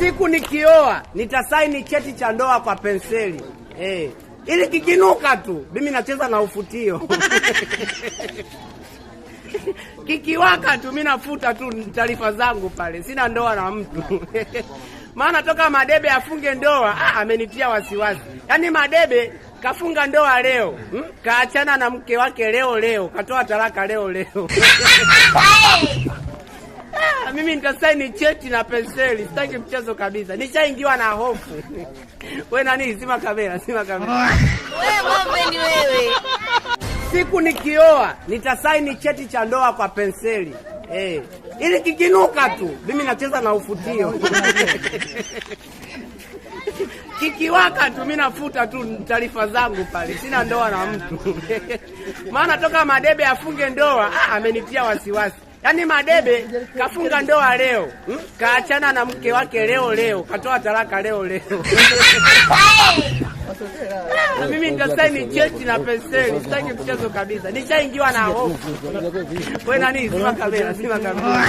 Siku nikioa nitasaini cheti cha ndoa kwa penseli. Ili kikinuka tu mimi nacheza na ufutio. Kikiwaka tu mimi nafuta tu taarifa zangu pale. Sina ndoa na mtu. Maana toka Madebe afunge ndoa, amenitia wasiwasi. Yaani Madebe kafunga ndoa leo, kaachana na mke wake leo, katoa talaka leo. Mimi nitasaini cheti na penseli, sitaki mchezo kabisa. Nishaingiwa na hofu. Wewe nani? Sima kamera. Wewe ng'ombe ni wewe. Siku nikioa nitasaini cheti cha ndoa kwa penseli. Ili kikinuka tu mimi nacheza na ufutio. Kikiwaka tu mimi nafuta tu taarifa zangu pale. Sina ndoa na mtu. Maana toka Madebe afunge ndoa, amenitia wasiwasi. Yaani Madebe kafunga ndoa leo, kaachana na mke wake leo, katoa talaka leo. Mimi nitasaini cheti na penseli, sitaki mchezo kabisa. Nishaingiwa na hofu. Wewe nani? Sima kamera.